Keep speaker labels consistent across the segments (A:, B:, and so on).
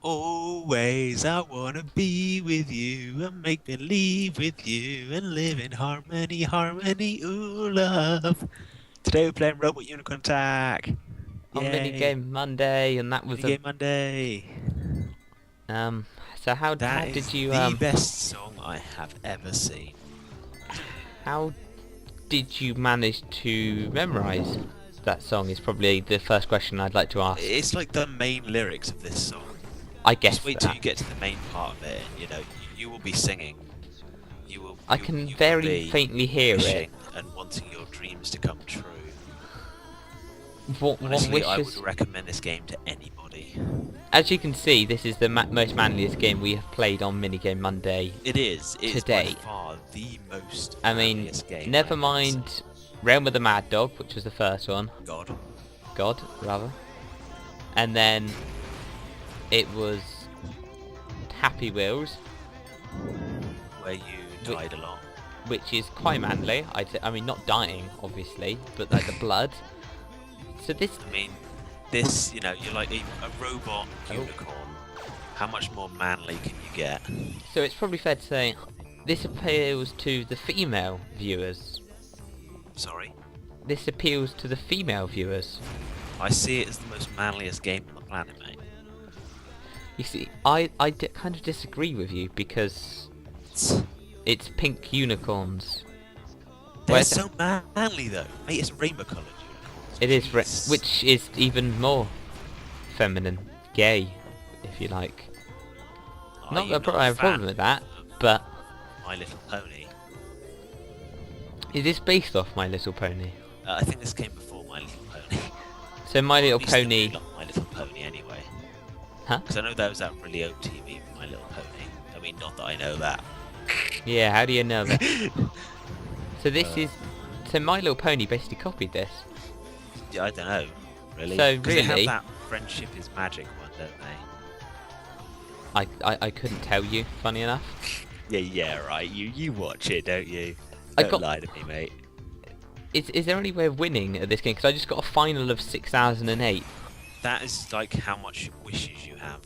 A: Always I wanna be with you and make believe with you and live in harmony, harmony, ooh, love. Today we're playing Robot Unicorn Attack.
B: On
A: Yay.
B: minigame Monday, and that was a
A: Minigame Monday.
B: um. So how
A: That
B: did
A: is
B: you
A: the best song I have ever seen.
B: how did you manage to memorize that song? Is probably the first question I'd like to ask.
A: It's like the main lyrics of this song.
B: I
A: Just
B: guess
A: wait till
B: that
A: you get to the main part of it, and you will be singing. You will
B: I
A: you,
B: can
A: you will
B: very
A: be
B: faintly hear it.
A: wishing and wanting your dreams to come true.
B: What
A: Honestly, I would
B: wishes?
A: recommend this game to anybody.
B: As you can see, this is the most manliest game we have played on minigame Monday
A: It is. It
B: to
A: is by
B: date.
A: far the most
B: I mean,
A: manliest game.
B: never
A: I've ever seen.
B: mind Realm of the Mad Dog, which was the first one.
A: God.
B: God, rather. And then it was Happy Wheels,
A: Where you died a lot.
B: which is quite manly. I mean, not dying, obviously, but like the blood. So this,
A: I mean, this, you're like a robot
B: Oh.
A: unicorn. How much more manly can you get?
B: so it's probably fair to say, this appeals to the female viewers.
A: Sorry?
B: This appeals to the female viewers.
A: I see it as the most manliest game on the planet, mate.
B: You see, kind of disagree with you because it's pink unicorns.
A: They're
B: Whereas
A: so manly, though. Mate, it's rainbow coloured unicorns.
B: it is,
A: Jeez.
B: which is even more feminine, gay, if you like.
A: Are
B: Not
A: you
B: that
A: not
B: I
A: a
B: have a problem
A: fan
B: with that, but
A: of My Little Pony?
B: it is based off My Little Pony.
A: I think this came before My Little Pony.
B: So My Little
A: At least the
B: Pony,
A: movie, not My Little Pony, anyway.
B: huh?
A: Because I know there was that really old TV, My Little Pony. I mean, not that I know that.
B: Yeah, how do you know that? So this
A: Uh,
B: is, so My Little Pony basically copied this.
A: Yeah, I don't know, really.
B: So
A: 'Cause they
B: really-
A: have that friendship is magic one, don't
B: I couldn't tell you, funny enough.
A: they? Yeah, right. You watch it, don't you?
B: I
A: Don't
B: got-
A: lie to me, mate.
B: Is there any way of winning at this game? Because I just got a final of 6008.
A: That is like how much wishes you have.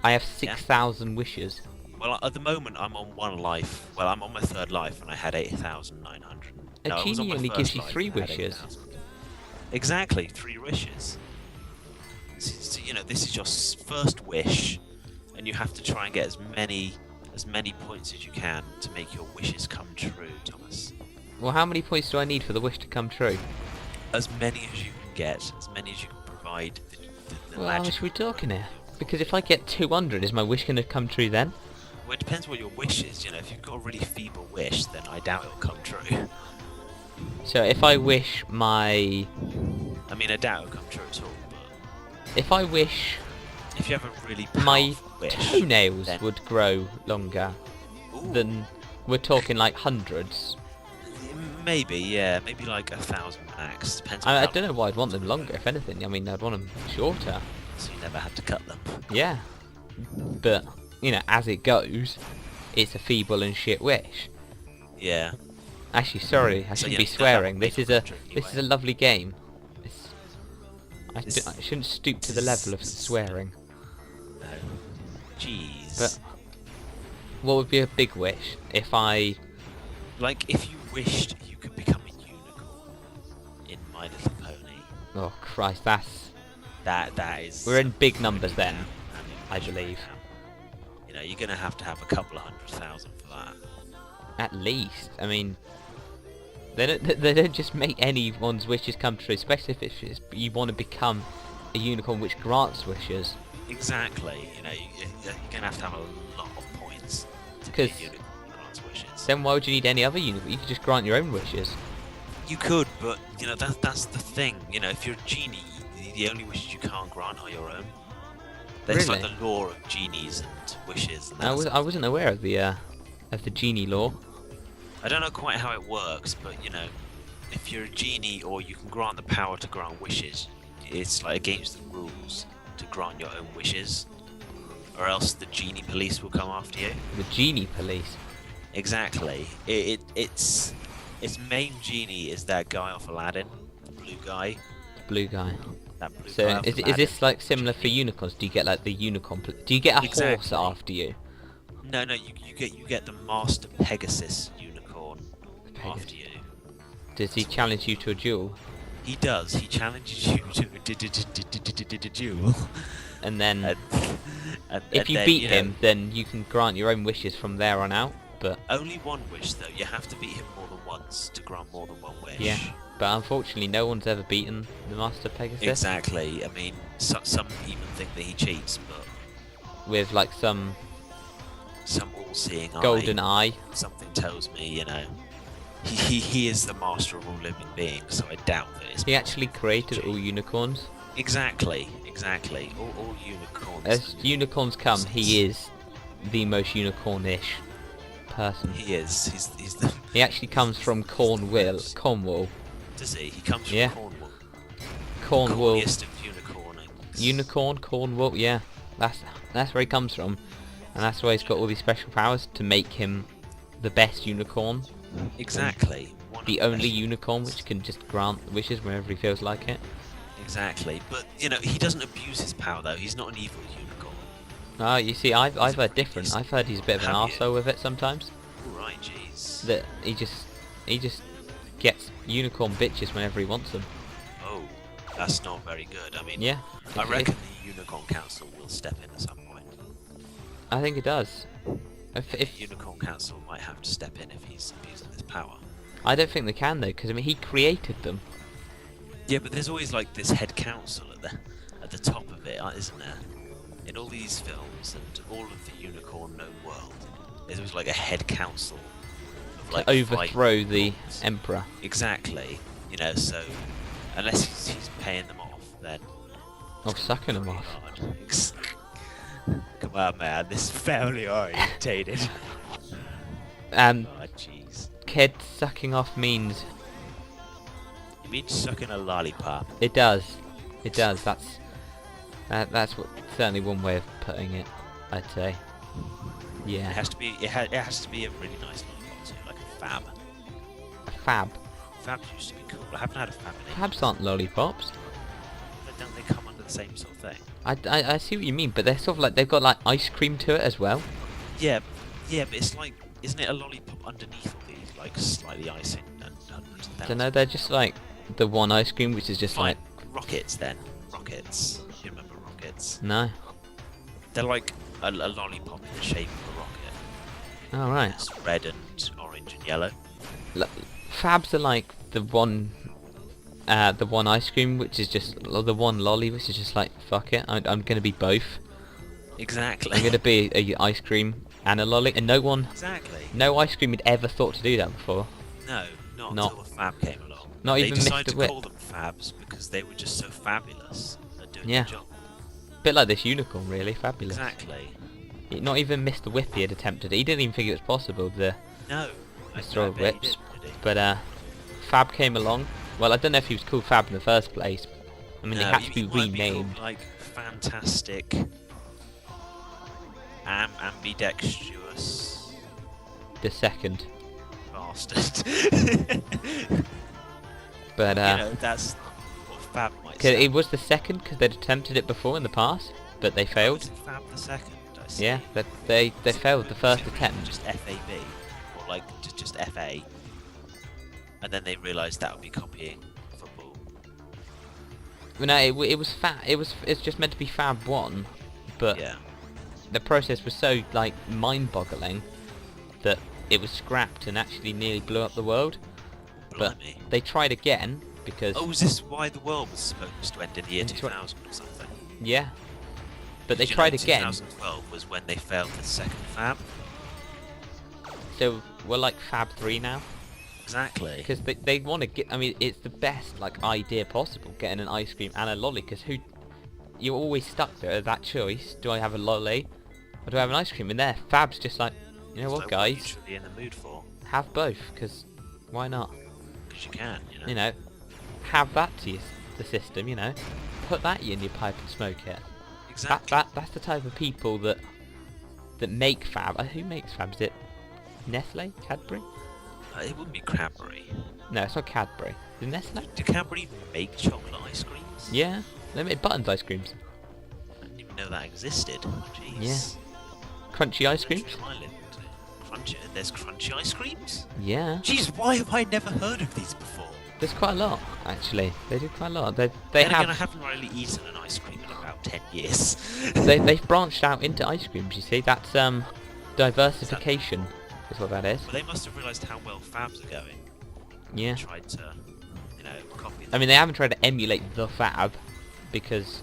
B: I have 6,000 wishes.
A: Well, at the moment, I'm on one life. Well, I'm on my third life, and I had 8,900.
B: A
A: No, I was on
B: genie
A: my
B: only
A: first
B: gives you
A: life
B: 3
A: and I had
B: wishes.
A: 8,000. Exactly, 3 wishes. So, this is your first wish, and you have to try and get as many points as you can to make your wishes come true, Thomas.
B: Well, how many points do I need for the wish to come true?
A: As many as you can get, as many as you can provide the
B: Well, how
A: magic.
B: much are we talking here? Because if I get 200, is my wish going to come true then?
A: Well, it depends what your wish is. If you've got a really feeble wish, then I doubt it'll come true.
B: So if I wish my...
A: I mean, I doubt it'll come true at all, but
B: If I wish
A: if you have a really powerful
B: my
A: wish,
B: toenails
A: then-
B: would grow longer,
A: Ooh,
B: then we're talking like hundreds.
A: maybe, yeah, maybe like 1,000 max. Depends on
B: I
A: how
B: don't know why I'd want them longer, if anything. I mean, I'd want them shorter.
A: so you never had to cut them.
B: Yeah. But, as it goes, it's a feeble and shit wish.
A: Yeah.
B: Actually, sorry, I
A: So,
B: shouldn't
A: yeah,
B: be
A: that
B: swearing.
A: would
B: This
A: make
B: is
A: it
B: a
A: come true
B: this is a
A: anyway.
B: lovely game. I
A: This-
B: shouldn't stoop to the level of swearing.
A: No. Jeez.
B: But what would be a big wish if I...
A: Like, if you wished you could become a unicorn in My Little Pony,
B: Oh Christ, that's...
A: that is...
B: We're in big numbers then,
A: I
B: I believe.
A: You're gonna have to have a couple of 100,000 for that.
B: At least. I mean, they don't just make anyone's wishes come true, especially if it's you want to become a unicorn which grants wishes.
A: Exactly. You're gonna have to have a lot of points to be a
B: 'Cause
A: unicorn that grants wishes.
B: Then why would you need any other unicorn? You could just grant your own wishes.
A: You could, but that's the thing. If you're a genie, the only wishes you can't grant are your own. That's like
B: Really?
A: the law of genies and wishes. And
B: I wasn't aware of the genie law.
A: I don't know quite how it works, but if you're a genie or you can grant the power to grant wishes, it's like against the rules to grant your own wishes, or else the genie police will come after you.
B: The genie police.
A: Exactly. Its main genie is that guy off Aladdin, the blue guy.
B: The blue guy.
A: That blue
B: So
A: guy off
B: is
A: Aladdin.
B: this like similar for unicorns? Do you get like the unicorn? Do you get a horse
A: Exactly.
B: after you?
A: No, you get the Master Pegasus unicorn after you.
B: Does he challenge you to a duel?
A: He does. He challenges you to a duel.
B: And then
A: And
B: if you
A: then,
B: beat
A: know,
B: him, then you can grant your own wishes from there on out. But
A: only one wish though. You have to beat him more than once to grant more than one wish.
B: yeah, but unfortunately, no one's ever beaten the Master Pegasus.
A: Exactly. I mean, some even think that he cheats, but
B: With like some
A: all-seeing
B: golden
A: eye.
B: eye.
A: Something tells me, he is the master of all living beings. So I doubt that it's
B: He actually created all unicorns.
A: Exactly. All unicorns.
B: As unicorns come, he is the most unicornish person.
A: He is. He's the.
B: He actually comes from Cornwall.
A: Does he? He comes from
B: Yeah.
A: Cornwall.
B: Cornwall.
A: Corniest of unicornings.
B: Unicorn, Cornwall, yeah. That's where he comes from. And that's why he's got all these special powers to make him the best unicorn.
A: Exactly. One
B: The
A: of
B: only
A: best
B: unicorn which can just grant wishes whenever he feels like it.
A: Exactly. But he doesn't abuse his power though. He's not an evil unicorn.
B: Ah, you see, I've heard different. I've heard he's a bit of an
A: Have you?
B: arsehole with it sometimes.
A: Alright, jeez.
B: That he just gets unicorn bitches whenever he wants them.
A: Oh, that's not very good. I mean,
B: Yeah.
A: I reckon the Unicorn Council will step in at some point.
B: I think it does. If
A: The Unicorn Council might have to step in if he's abusing his power.
B: I don't think they can though, because I mean he created them.
A: Yeah, but there's always like this head council at the top of it, isn't there? In all these films and all of the unicorn known world, there's always like a head council of like
B: To overthrow
A: five
B: the
A: unicorns.
B: emperor.
A: Exactly. So unless he's paying them off, then
B: Or sucking them
A: pretty
B: off.
A: hard. Come on, man, this is family orientated. Oh, jeez.
B: Kid sucking off means
A: You mean sucking a lollipop?
B: it does. It does. That's certainly one way of putting it. I'd say.
A: It
B: Yeah.
A: has to be. It has to be a really nice lollipop too, like a fab.
B: A fab.
A: Fabs used to be cool. I haven't had a fab in ages.
B: Fabs aren't lollipops.
A: But don't they come under the same sort of thing?
B: I see what you mean, but they're sort of like they've got like ice cream to it as well.
A: Yeah, but it's like, isn't it a lollipop underneath all these, like slightly icing and hundreds of
B: I
A: thousands?
B: don't know. They're just like the one ice cream, which is just
A: Fine.
B: like
A: Rockets then. Rockets. You remember rockets?
B: no.
A: They're like a lollipop in the shape of a rocket.
B: All right.
A: It's red and orange and yellow.
B: Fabs are like the one ice cream, which is just the one lolly, which is just like fuck it. I'm gonna be both.
A: Exactly.
B: I'm gonna be a ice cream and a lolly, and
A: Exactly.
B: no ice cream had ever thought to do that before.
A: No, not
B: Not-
A: until the fab came along.
B: not
A: They
B: even
A: decided
B: Mr.
A: to
B: Whip.
A: call them fabs because they were just so fabulous at doing
B: Yeah.
A: the job.
B: Bit like this unicorn, really fabulous.
A: Exactly.
B: Not even Mr. Whippy had attempted it. He didn't even think it was possible.
A: No.
B: Mr. Old
A: bet he
B: Whips.
A: didn't, did he?
B: But Fab came along. Well, I don't know if he was called Fab in the first place. I mean,
A: No,
B: they had to be
A: he might
B: renamed.
A: called, like fantastic, ambidextrous
B: The second.
A: bastard.
B: But
A: that's what Fab might
B: 'cause
A: say.
B: it was the second because they'd attempted it before in the past, but they failed.
A: Was it Fab the second? I see.
B: Yeah, but they failed the first
A: Was it
B: attempt.
A: Just FAB, or like just FA, and then they realised that would be copying football.
B: Well, no, it was it's just meant to be Fab 1, but
A: Yeah.
B: the process was so like mind-boggling that it was scrapped and actually nearly blew up the world. But
A: Blimey.
B: they tried again because
A: Oh, is this why the world was supposed to end in the year
B: That's right.
A: 2000 or something?
B: yeah, but they
A: Did you
B: tried
A: know
B: again.
A: 2012 was when they failed the second Fab.
B: So we're like Fab 3 now
A: Exactly.
B: because they want to get. I mean, it's the best like idea possible, getting an ice cream and a lolly. Because you're always stuck there at that choice. Do I have a lolly or do I have an ice cream? And there, Fab's just like, you know
A: It's
B: what,
A: like,
B: guys,
A: What are you truly in the mood for?
B: have both because why not?
A: Because you can, you know.
B: You know, have that to the system. You know, put that in your pipe and smoke it.
A: Exactly.
B: That's the type of people that make Fab. Who makes Fab? Is it Nestle? Cadbury?
A: It wouldn't be Cadbury.
B: No, it's not Cadbury. Is it Nestle?
A: Do Cadbury even make chocolate ice creams?
B: Yeah. They made Buttons ice creams.
A: I didn't even know that existed. Jeez.
B: Yeah. Crunchy ice creams?
A: Island. Crunchy. There's crunchy ice creams?
B: Yeah.
A: Jeez, why have I never heard of these before?
B: There's quite a lot, actually. They do quite a lot. They
A: Then
B: have.
A: again, I haven't really eaten an ice cream in about 10 years.
B: They've branched out into ice creams. You see, that's diversification, is what that is.
A: Well, they must have realised how well Fabs are going.
B: Yeah.
A: And tried to, copy them.
B: I mean, they haven't tried to emulate the Fab, because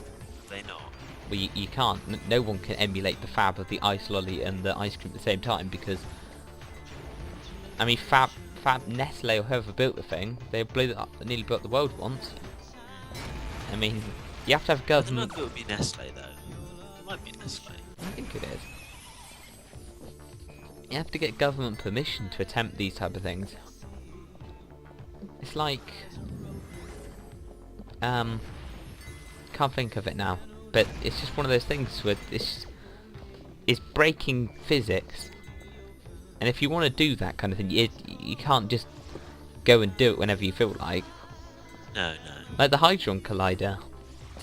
A: They not.
B: well, you can't. No one can emulate the Fab of the ice lolly and the ice cream at the same time, because I mean, Fab, Nestle or whoever built the thing, they nearly built the world once. I mean, you have to have
A: I don't know
B: government.
A: if it would be Nestle though. It might be Nestle.
B: I think it is. You have to get government permission to attempt these type of things. It's like, can't think of it now, but it's just one of those things where it's breaking physics, and if you want to do that kind of thing, you can't just go and do it whenever you feel like.
A: No.
B: Like the Hadron Collider,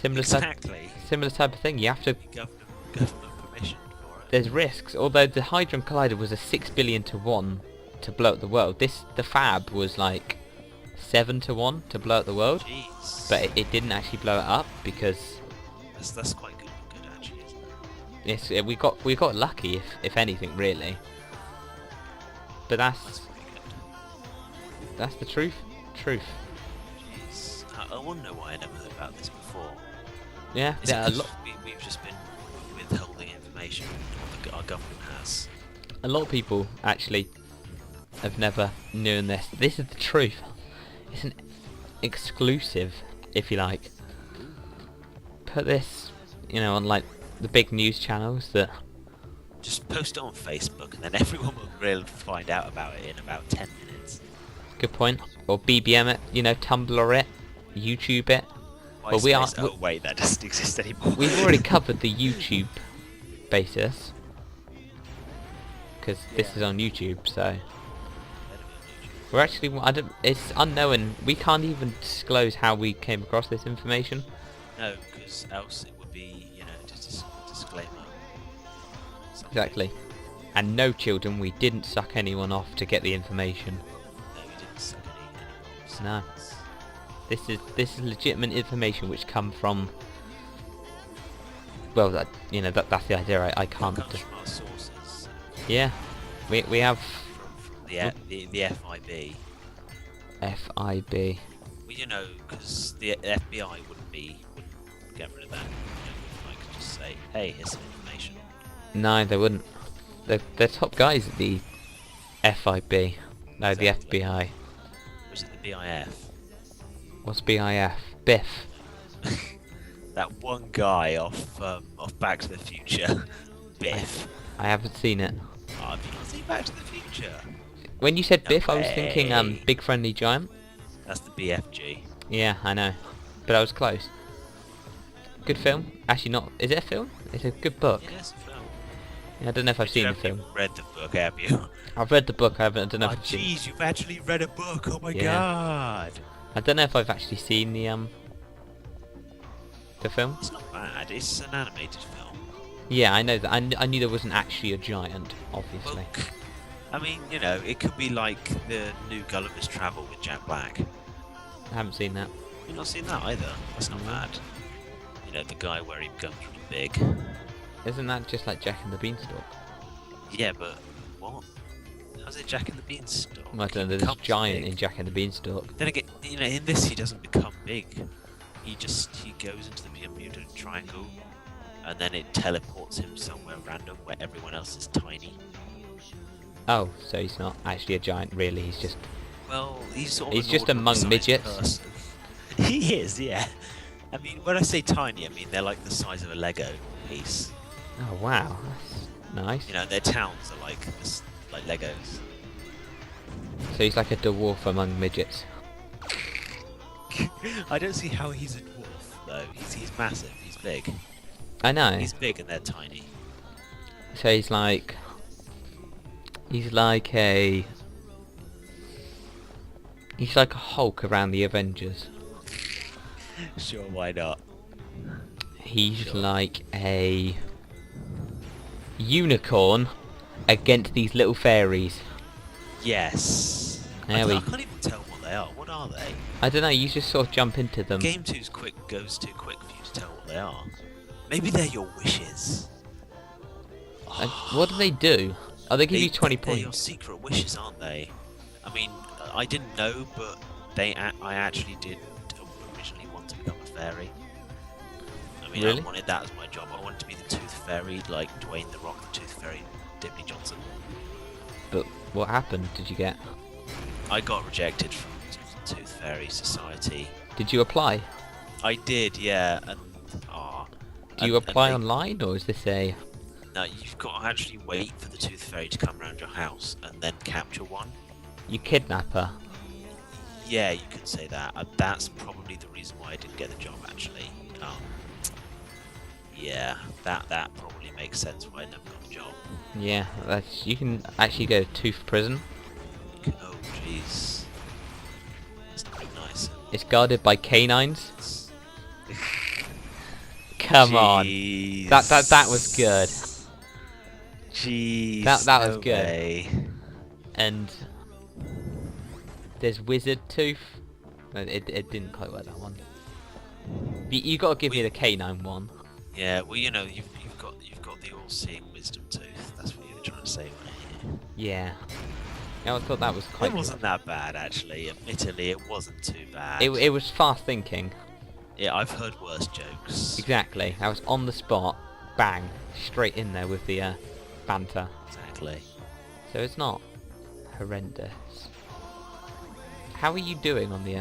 B: similar type of thing. You have to.
A: Government permission for it.
B: There's risks. Although the Hadron Collider was a 6 billion to 1 to blow up the world, the Fab was like 7 to 1 to blow up the world.
A: Jeez.
B: But it didn't actually blow it up because
A: That's quite good actually, isn't it?
B: we got lucky, if anything, really. But
A: That's
B: that's
A: pretty good.
B: the truth.
A: Jeez. I want to know why I never heard about this before.
B: Yeah,
A: Is
B: there
A: it
B: are a
A: 'cause
B: lot.
A: we've just been withholding information, or our government has.
B: A lot of people actually have never known this. This is the truth. It's an exclusive, if you like. Put this, on like the big news channels that.
A: Just post it on Facebook, and then everyone will really find out about it in about 10 minutes.
B: Good point. Or BBM it, Tumblr it, YouTube it. Well, we are.
A: Oh wait, that doesn't exist anymore.
B: We've already covered the YouTube basis because this is on YouTube, so we're actually. It's unknown. We can't even disclose how we came across this information.
A: No, because else it would be, just a disclaimer. Something.
B: Exactly. And no, children, we didn't suck anyone off to get the information.
A: No, we didn't suck any animals.
B: No. This is legitimate information which come from. Well, that's the idea. I can't.
A: It comes from our sources.
B: Yeah, we have
A: From the FIB.
B: FIB.
A: Well, because the FBI wouldn't get rid of that. Like just say, hey, here's some information.
B: No, they wouldn't. They're top guys at the FIB. No,
A: Exactly.
B: the FBI.
A: Was it the BIF?
B: What's BIF? Biff.
A: That one guy off Back to the Future. Biff.
B: I haven't seen it.
A: Oh, have you not seen Back to the Future?
B: When you said
A: No
B: Biff, I was thinking
A: way.
B: Big Friendly Giant.
A: That's the BFG.
B: Yeah, I know, but I was close. Good film. Actually, not. Is it a film? It's a good book.
A: Yeah, it's a film.
B: Yeah, I don't know if I've seen the
A: You
B: film.
A: haven't read the book, have you?
B: I've read the book. I don't know
A: Oh,
B: if I've seen.
A: jeez, you've actually read a book. Oh my
B: Yeah.
A: god.
B: I don't know if I've actually seen the film.
A: It's not bad. It's an animated film.
B: Yeah, I know that. I knew there wasn't actually a giant, obviously.
A: Well, I mean, it could be like the new Gulliver's Travel with Jack Black.
B: I haven't seen that.
A: You've not seen that either. That's not
B: No.
A: bad. The guy where he becomes really big.
B: Isn't that just like Jack and the Beanstalk?
A: Yeah, but what? How's it Jack and the Beanstalk?
B: I don't know.
A: He
B: There's a
A: becomes
B: giant
A: big.
B: in Jack and the Beanstalk.
A: Then again, in this he doesn't become big. He goes into the Bermuda Triangle, and then it teleports him somewhere random where everyone else is tiny.
B: Oh, so he's not actually a giant, really. He's just.
A: Well, he's sort of.
B: He's
A: an
B: just among
A: ordinary-sized
B: midgets.
A: person. He is, yeah. I mean, when I say tiny, I mean they're like the size of a Lego piece.
B: Oh wow, that's nice.
A: Their towns are like Legos.
B: So he's like a dwarf among midgets.
A: I don't see how he's a dwarf though. He's massive. He's big.
B: I know.
A: He's big and they're tiny.
B: So he's like a. He's like a Hulk around the Avengers.
A: Sure, why not?
B: He's
A: Sure.
B: like a unicorn against these little fairies.
A: Yes.
B: There we.
A: I can't even tell what they are. What are they?
B: I don't know. You just sort of jump into them.
A: Game 2's goes too quick for you to tell what they are. Maybe they're your wishes.
B: What do they do? Oh, they give you 20
A: They're your
B: points.
A: secret wishes, aren't they? I mean, I didn't know, but I actually did originally want to become a fairy. I mean,
B: Really?
A: I wanted that as my job. I wanted to be the Tooth Fairy, like Dwayne the Rock, the Tooth Fairy, Dimmy Johnson.
B: But what happened? Did you get?
A: I got rejected from Tooth Fairy Society.
B: Did you apply?
A: I did, yeah, and
B: Do you apply online, or is this a?
A: No, you've got to actually wait for the Tooth Fairy to come around your house and then capture one.
B: You kidnap her?
A: Yeah, you could say that. That's probably the reason why I didn't get the job, actually. Yeah, that probably makes sense why I never got the job.
B: Yeah, you can actually go to Tooth Prison.
A: Oh, jeez. That's not nice.
B: It's guarded by canines. Come on,
A: Jeez.
B: that was good.
A: Jeez.
B: That was
A: no
B: good.
A: way.
B: And there's Wizard Tooth. It didn't quite work, that one. You got to give me the canine one.
A: Yeah, well, you know, you've got the all-seeing wisdom tooth. That's what you were trying to say, weren't you?
B: Yeah. I thought that was quite
A: It wasn't that bad, actually. Admittedly, it wasn't too bad.
B: It was fast thinking.
A: Yeah, I've heard worse jokes.
B: Exactly. I was on the spot, bang, straight in there with the banter.
A: Exactly.
B: So it's not horrendous. How are you doing on the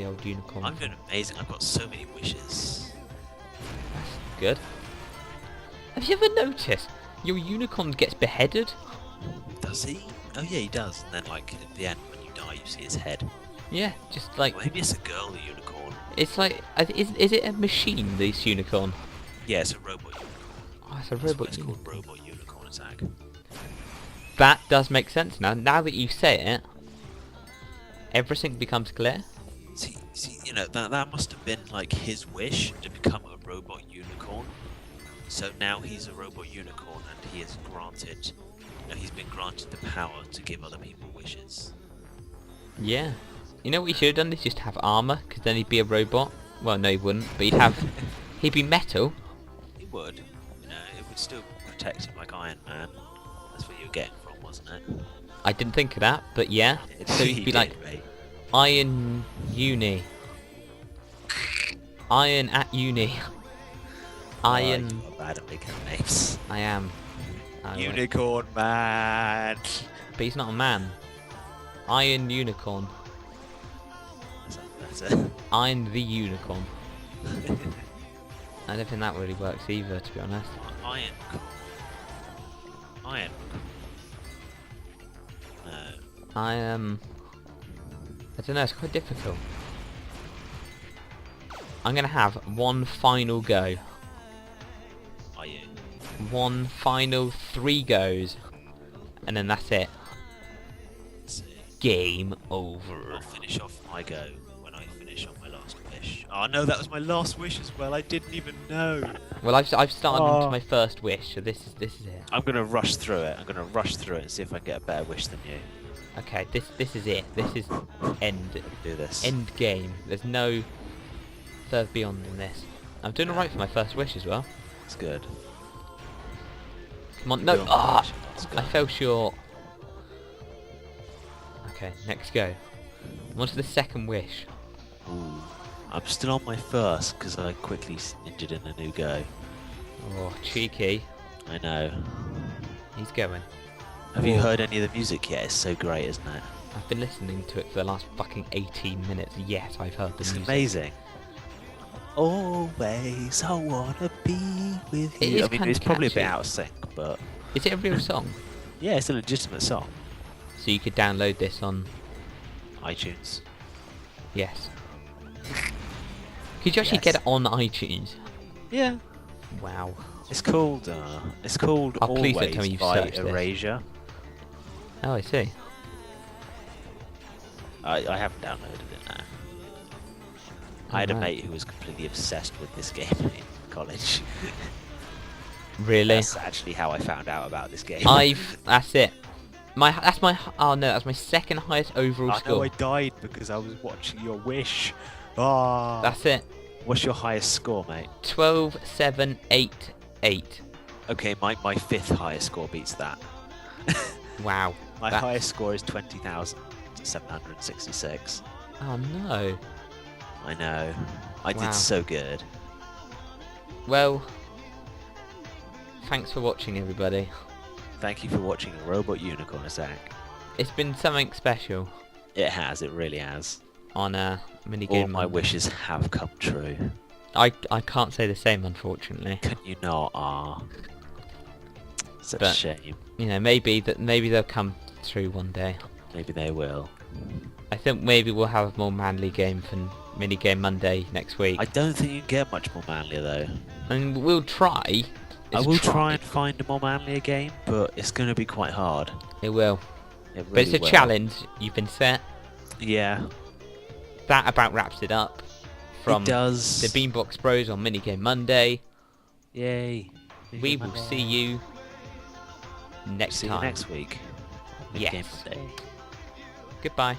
B: old unicorn?
A: I'm doing amazing. I've got so many wishes.
B: That's good. Have you ever noticed your unicorn gets beheaded?
A: Does he? Oh yeah, he does. And then, like, at the end, when you die, you see his head.
B: Yeah, just like
A: Maybe it's a girl, the unicorn.
B: it's like is it a machine? This unicorn?
A: Yeah, it's a robot unicorn.
B: Oh, it's a
A: That's why
B: robot
A: it's
B: unicorn.
A: called robot unicorn attack.
B: That does make sense now. Now that you say it, everything becomes clear.
A: See, you know, that must have been like his wish to become a robot unicorn. So now he's a robot unicorn, and he is granted, he's been granted the power to give other people wishes.
B: Yeah. You know what he should have done? Is just have armor, because then he'd be a robot. Well, no, he wouldn't. But he'd be metal.
A: He would, it would still protect him like Iron Man. That's what you were getting from, wasn't it?
B: I didn't think of that, but yeah. So he'd be like
A: mate.
B: Iron Uni. Iron at Uni. Iron.
A: Oh, you're bad at making names.
B: I am. Oh, wait.
A: Unicorn Man.
B: But he's not a man. Iron Unicorn.
A: That's better.
B: Iron the Unicorn. I don't think that really works either, to be honest.
A: Iron. No.
B: I don't know, it's quite difficult. I'm gonna have one final go.
A: Are you?
B: One final 3 goes. And then that's it.
A: Let's see.
B: Game over.
A: I'll finish off my go when I finish on my last wish. Oh no, that was my last wish as well. I didn't even know.
B: Well, I've started
A: Oh.
B: into my first wish, so this is it.
A: I'm gonna rush through it. I'm gonna rush through it and see if I can get a better wish than you.
B: Okay, this is it. This is end
A: Do this.
B: game. There's no further beyond than this. I'm doing alright for my first wish as well.
A: It's good.
B: Come on, no!
A: Good on
B: Ah!
A: wish. It's
B: I
A: good.
B: fell short. Okay, next go. What's the second wish?
A: Ooh. I'm still on my first because I quickly injured in a new go.
B: Oh, cheeky.
A: I know.
B: He's going.
A: Have you
B: Ooh.
A: heard any of the music yet? It's so great, isn't it?
B: I've been listening to it for the last fucking 18 minutes. Yes, I've heard the
A: It's
B: music.
A: amazing. Always I wanna be with
B: It
A: you.
B: is
A: I mean,
B: kinda
A: it's probably a bit
B: catchy.
A: out of sync, but
B: Is it a real song?
A: yeah, it's a legitimate song.
B: So you could download this on...
A: iTunes.
B: Yes. Could you actually
A: Yes.
B: get it on iTunes?
A: Yeah.
B: Wow.
A: It's called
B: Oh, please don't
A: Always
B: tell me you've
A: by
B: searched this.
A: Erasure.
B: Oh, I see.
A: I haven't downloaded it now. I had a
B: Alright.
A: mate who was completely obsessed with this game. college.
B: Really?
A: That's actually how I found out about this game.
B: That's it. Oh no, that's my second highest overall
A: I know
B: score.
A: I died because I was watching your wish. Ah.
B: That's it.
A: What's your highest score, mate?
B: 12, 7, 8, 8.
A: Okay, my 5th highest score beats that.
B: Wow.
A: My highest score is 20,766.
B: Oh no.
A: I know. I
B: Wow.
A: did so good.
B: Well, thanks for watching, everybody.
A: Thank you for watching a Robot Unicorn Attack.
B: It's been something special
A: It has, it really has.
B: on a minigame.
A: All my wishes have come true.
B: I can't say the same, unfortunately.
A: Can you not? Such a
B: But-
A: shame.
B: You know, maybe they'll come through one day.
A: Maybe they will.
B: I think maybe we'll have a more manly game for minigame Monday next week.
A: I don't think you can get much more manlier though.
B: And we'll try.
A: I will try and find a more manlier game, but it's going to be quite hard.
B: It will.
A: It really
B: But it's a
A: will.
B: challenge. You've been set.
A: Yeah,
B: That about wraps it up from
A: it does.
B: the BeanBoxBros on minigame Monday.
A: Yay.
B: We will see you next
A: See
B: time.
A: you next week.
B: Yes.
A: Minigame Monday.
B: Goodbye.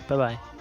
A: Bye bye.